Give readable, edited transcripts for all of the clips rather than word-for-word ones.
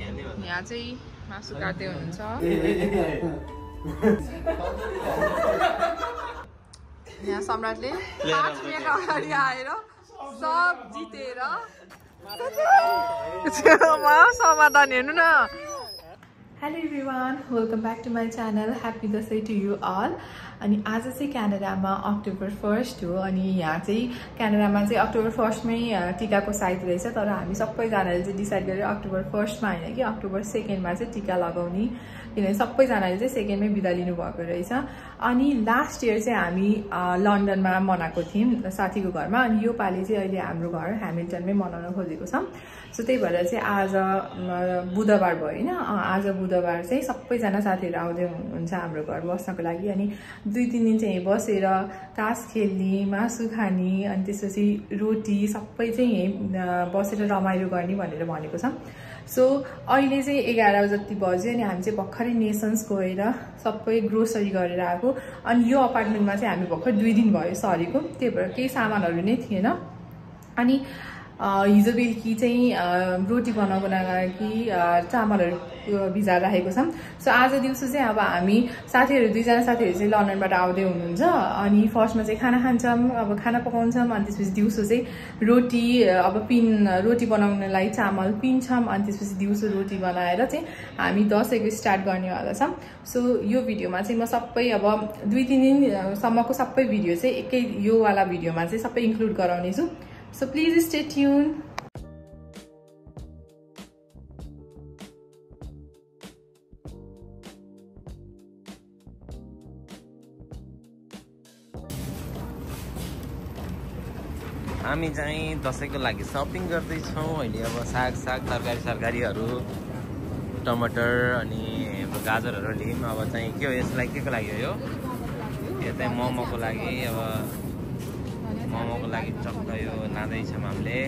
यहाँ चाहिँ मासु काट्दै हुनुहुन्छ। यहाँ सम्राटले 5 मिनेट अगाडि आएर सब जितेर समाधान हेर्नु न। Hello everyone, welcome back to my channel. Happy Dashain to you all. अनि आज चाहिँ क्यानाडामा अक्टोबर 1 हो। अनि यहाँ चाहिँ क्यानाडामा चाहिँ अक्टोबर 1मै टिकाको साइत रहेछ। तर हामी सबैजनाले चाहिँ डिसाइड गरेर अक्टोबर 1मा होइन कि अक्टोबर 2मा चाहिँ टिका लगाउने, किनभने सबैजनाले चाहिँ 2मै बिदा लिनुभएको रहेछ। अनि लास्ट इयर चाहिँ हामी लन्डनमा मनाएको थियौँ साथीको घरमा। अनि योपालि चाहिँ अहिले हाम्रो घर ह्यामिल्टनमै मनाउन खोजेको छ। सो त्यही भएर चाहिँ आज बुधबार भयो होइन, आज बुधबार चाहिँ सबैजना साथीहरू आउँदै हुनुहुन्छ हाम्रो घर बस्नको लागि। अनि 2-3 दिन चाहिँ यहीँ बसेर तास खेल्ने, मासु खाने, अनि त्यसपछि रोटी सबै चाहिँ यहीँ बसेर रमाइलो गर्ने भनेर भनेको छ। सो अहिले चाहिँ 11 जति बज्यो। अनि हामी चाहिँ भर्खरै नेसन्स गएर सबै ग्रोसरी गरेर आएको। अनि यो अपार्टमेन्टमा चाहिँ हामी भर्खर 2 दिन भयो सरेको, त्यही भएर केही सामानहरू नै थिएन। अनि हिजो बेलुकी चाहिँ रोटी बनाउनको लागि चामलहरू भिजाएर राखेको छौँ। सो आज दिउँसो चाहिँ अब हामी साथीहरू 2जना साथीहरू चाहिँ लन्डनबाट आउँदै हुनुहुन्छ। अनि फर्स्टमा चाहिँ खाना खान्छौँ, अब खाना पकाउँछौँ। अनि त्यसपछि दिउँसो चाहिँ रोटी, अब रोटी बनाउनलाई चामल पिन्छौँ। अनि त्यसपछि दिउँसो रोटी बनाएर चाहिँ हामी दसैँको स्टार्ट गर्नेवाला छौँ। सो यो भिडियोमा चाहिँ म सबै अब 2-3 दिनसम्मको सबै भिडियो चाहिँ एकै योवाला भिडियोमा चाहिँ सबै include गराउनेछु। So please stay tuned. हामी चाहिँ दसैँको लागि सपिङ गर्दैछौँ अहिले। अब साग तरकारीहरू, टमाटर अनि गाजरहरू लियौँ। अब चाहिँ के हो यसलाई, के को लागि हो यो चाहिँ मोमोको लागि। अब मोमोको लागि चक्क यो लाँदैछौँ हामीले।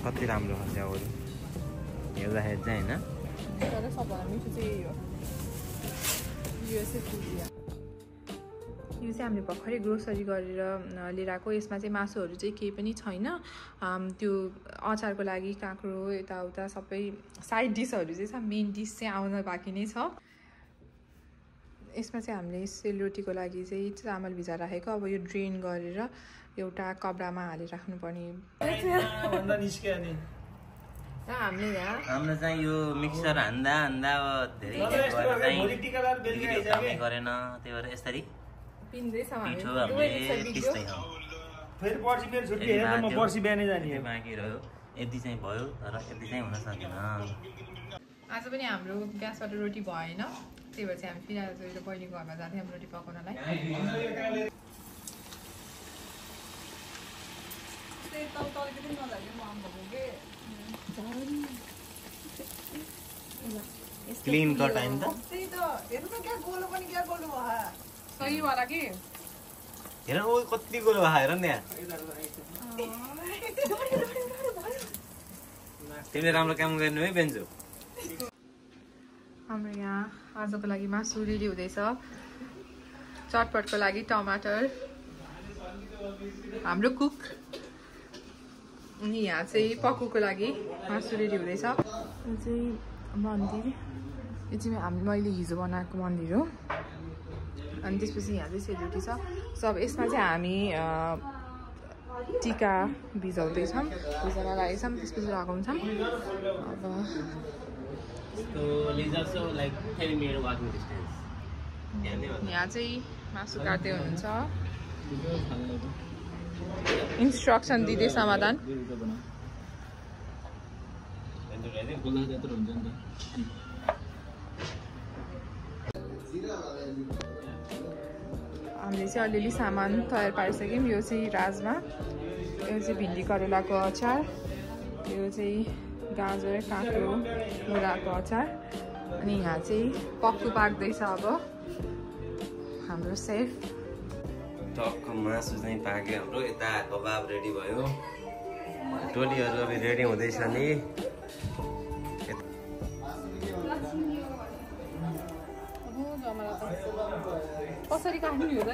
कति राम्रो छ च्याउहरू हेर्दाखेरि चाहिँ होइन। यो चाहिँ हामीले भर्खरै ग्रोसरी गरेर लिएर आएको। यसमा चाहिँ मासुहरू चाहिँ केही पनि छैन। त्यो अचारको लागि काँक्रो यताउता सबै साइड डिसहरू चाहिँ छ। मेन डिस चाहिँ आउन बाँकी नै छ। यसमा चाहिँ हामीले सेलरोटीको लागि चाहिँ चामल भिजाएर राखेको। अब यो ड्रेन गरेर एउटा कपडामा हालेर राख्नुपर्ने। हाम्रो चाहिँ यो मिक्सर हान्दा धेरै गरेन, त्यही भएर यसरी पिठो हामीले पिस्दैछौँ। बाँकी रह्यो, यति चाहिँ भयो तर यति चाहिँ हुन सकेन। आज पनि हाम्रो ग्यासबाट रोटी भएन, त्यही भएर चाहिँ हामी फेरि आज बहिनीको घरमा जाँदै हामी रोटी पकाउनलाई। क्लीन कट आइन त सही वाला के हेर ओ कति गोलो भा हेर नि। तिमीले राम्रो काम गर्नु है बेन्जो। हाम्रो यहाँ आजको लागि मासु रेडी हुँदैछ। चटपटको लागि टमाटर हाम्रो कुक। अनि यहाँ चाहिँ पक्कुको लागि मासु रेडी हुँदैछ। यो चाहिँ मन्दिर, यो चाहिँ मैले हिजो बनाएको मन्दिर हो। अनि त्यसपछि यहाँ चाहिँ सेलरोटी छ। सो अब यसमा चाहिँ हामी टिका भिजाउन लागेछौँ, त्यसपछि लगाउँछौँ। अब यहाँ चाहिँ मासु काट्दै हुनुहुन्छ, इन्स्ट्रक्सन दिँदै समाधान। हामीले चाहिँ अलिअलि सामान तयार पारिसक्यौँ। यो चाहिँ राजमा, यो चाहिँ भिन्डी करेलाको अचार, यो चाहिँ गाजर काँक्रो मुलाको अचार। अनि यहाँ चाहिँ पक्कु पाक्दैछ। अब हाम्रो सेफ टक्क मासु चाहिँ पाक्यो हाम्रो। यता कबाब रेडी भयो। टोलीहरू अब रेडी हुँदैछ नि कसरी काट्नु हो त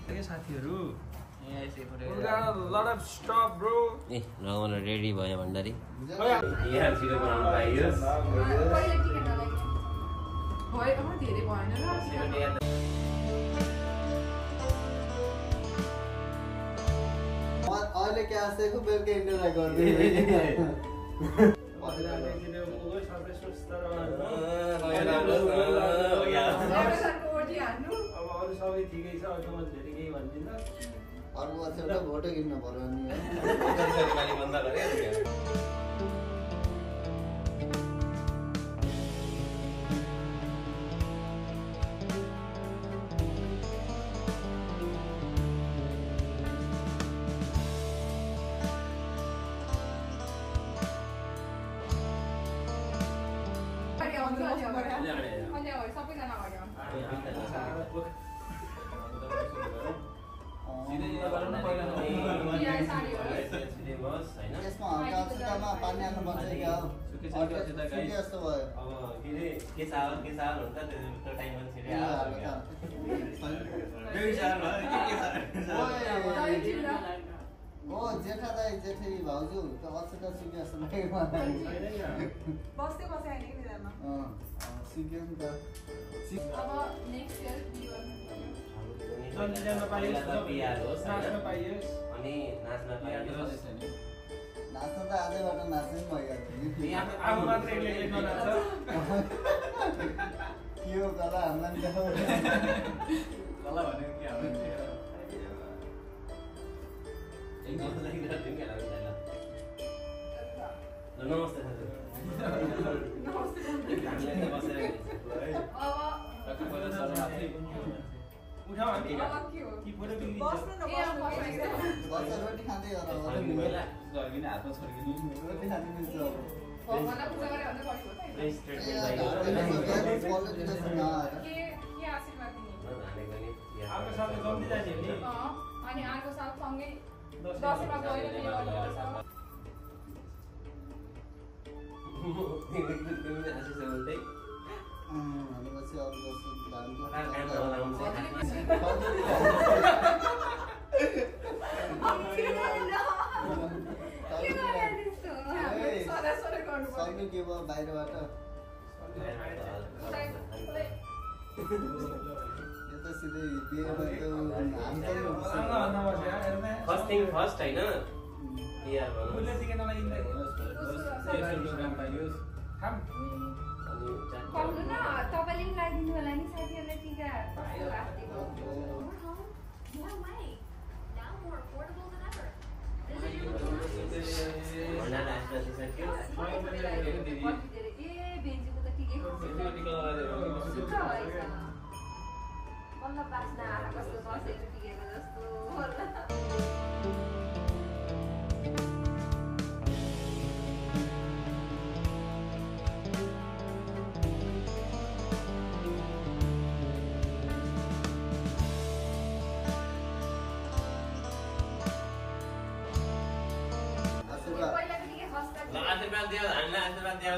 नि साथीहरु रेडी भयो भन्दाखेरि यहाँ छिटो बनाउनु पाइयोस् धेरै भएन अहिले क्या आसेको बेलुका इन्टरभ्यू गर्दै सबै ठिकै छ अहिले म धेरै केही भन्दिनँ अर्को वर्ष एउटा भोटो किन्न पर्यो नि सबैजना यसमा हल्का छुट्टामा पानी हाल्नु पर्छ क्या हो जस्तो भयो के चावल हुन्छ त्यो टाइममा छिटै ओ जेठा दाइ जेठी भाउजू त अछुटा सुक्यो जस्तो लाग्यो बस्दै बस्यो हैन कि बिदामा सुक्यो नि त अब नेक्स्ट इयर अनि नाच्न पाइयोस् नाच्न त आजैबाट नाच्नै भइहाल्छ के हो कला हामीलाई देखाउ कला भनेको के हाम्रो नमस्ते रोटी खाँदै हातमा छर्किनु रोटी खाँदै मिल्छ अनि अर्को साल सँगै दसैँमा गएर भनेपछि अरू सक्नु के भयो बाहिरबाट यो त सिधै बिहेमा फर्स्ट होइन पाउनु न तपाईले पनि लगाइदिनु होला नि साथीहरुलाई टीका बल्ल बास्ना कस्तो दसैँको टिकेको जस्तो आशीर्वाद दियो हामीलाई आशीर्वाद दियो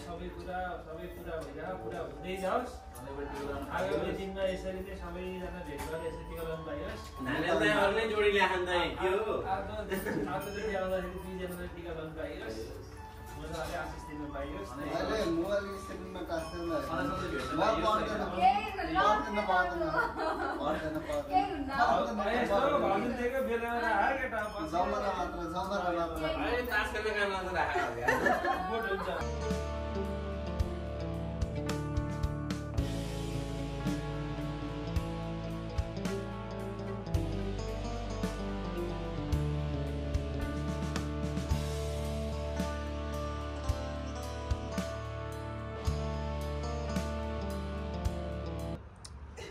सबै कुरा हुँदै जाओस् आगामी दिनमा यसरी नै सबैजना भेट गरेर यसरी टिका लगाउनु पाइयोस् जोडीले आज जति आउँदाखेरि दुईजनाले टिका लगाउनु पाइयोस् मजाले आशिष दिनु पाइयोस्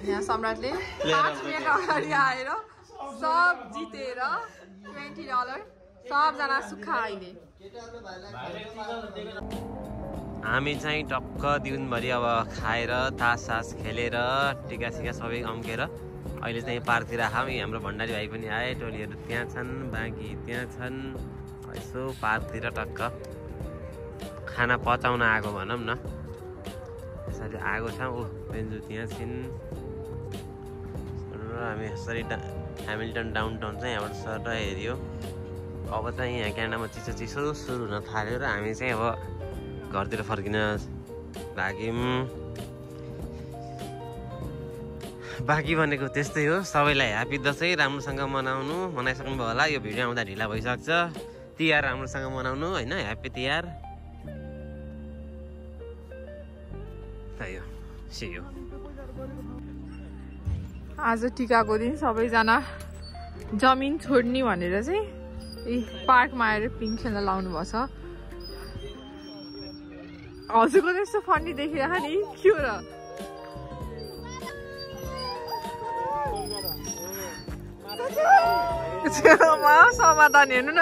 यहाँ सम्राटले 5 मिनट अगाडि आएर सब जितेर $20 सबजना सुक्खा अहिले हामी चाहिँ टक्क दिनभरि अब खाएर तास खेलेर टिकासिका सबै अम्केर अहिले चाहिँ पार्कतिर आयौँ। हाम्रो भण्डारी भाइ पनि आए, टोलीहरू त्यहाँ छन्, बाँकी त्यहाँ छन्। यसो पार्कतिर टक्क खाना पचाउन आएको भनौँ न, यसरी आएको छ। ऊ बेन्जु त्यहाँ छिन् र हामी यसरी ह्यामिल्टन डाउनटाउन चाहिँ यहाँबाट सर हेऱ्यो। अब चाहिँ यहाँ क्यानाडामा चिसो चिसो सुरु हुन थाल्यो र हामी चाहिँ अब घरतिर फर्किन लाग्यौँ। बाँकी भनेको त्यस्तै हो। सबैलाई ह्याप्पी दसैँ, राम्रोसँग मनाइसक्नुभयो होला। यो भिडियो आउँदा ढिला भइसक्छ। तिहार राम्रोसँग मनाउनु होइन, ह्याप्पी तिहार। आज टिकाको दिन सबैजना जमिन छोड्ने भनेर चाहिँ पार्कमा आएर पिङ खेल्न लाउनु भएको छ। हजुरको त्यस्तो फन्नी देखिरहेको नि के हो र? समाधान हेर्नु न।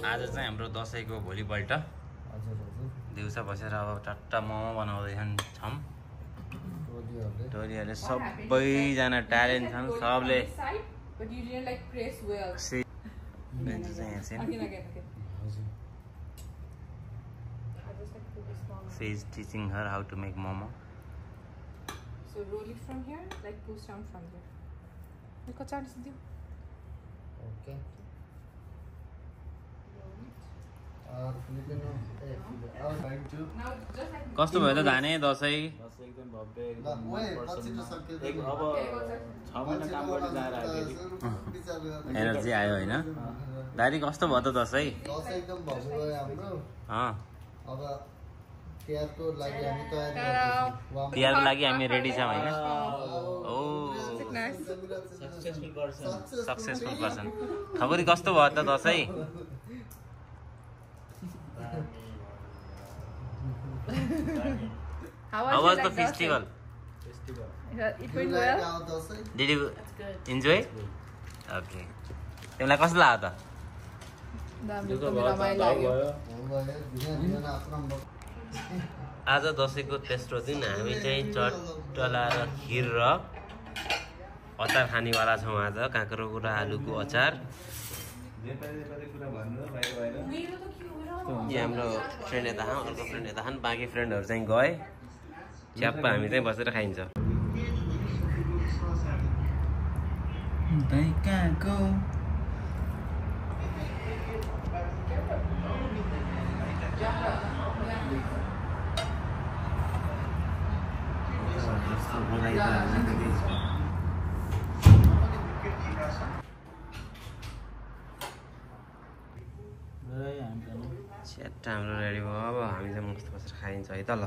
आज चाहिँ हाम्रो दसैँको भोलिपल्ट दिउँसो बसेर अब टट्टा मोमो बनाउँदैछन् छौँ। टोलीहरूले सबैजना ट्यालेन्ट छन्, सबले She is teaching her how to make momo. So roll it from here, like push down from there. Look at chance do. Okay. कस्तो भयो त धाने दसैँ? एकदम भव्य, एकदम अब 6 महिना काम गर्दै जाएर एनर्जी आयो होइन? दादी कस्तो भयो त दसैँ? एकदम भव्य भयो हाम्रो। अब तिहारको लागि हामी तिहारको लागि हामी रेडी छौँ होइन? ओ सक्सेसफुल पर्सन। खबरी कस्तो भयो त Dashain? How was the festival? It went well. Did you enjoy? Okay. तिमीलाई कस्तो लाग्यो त? आज दसैँको तेस्रो दिन हामी चाहिँ चटला र खिर र अचार खानेवाला छौँ। आज काँक्रोको र आलुको अचार। यहाँ हाम्रो फ्रेन्ड यता छन्, अर्को फ्रेन्ड यता छन्, बाँकी फ्रेन्डहरू चाहिँ गए। च्याप्प हामी चाहिँ बसेर खाइन्छ। च्याट्ट हाम्रो रेडी भयो। अब हामी चाहिँ मस्त बसेर खाइन्छ है त ल।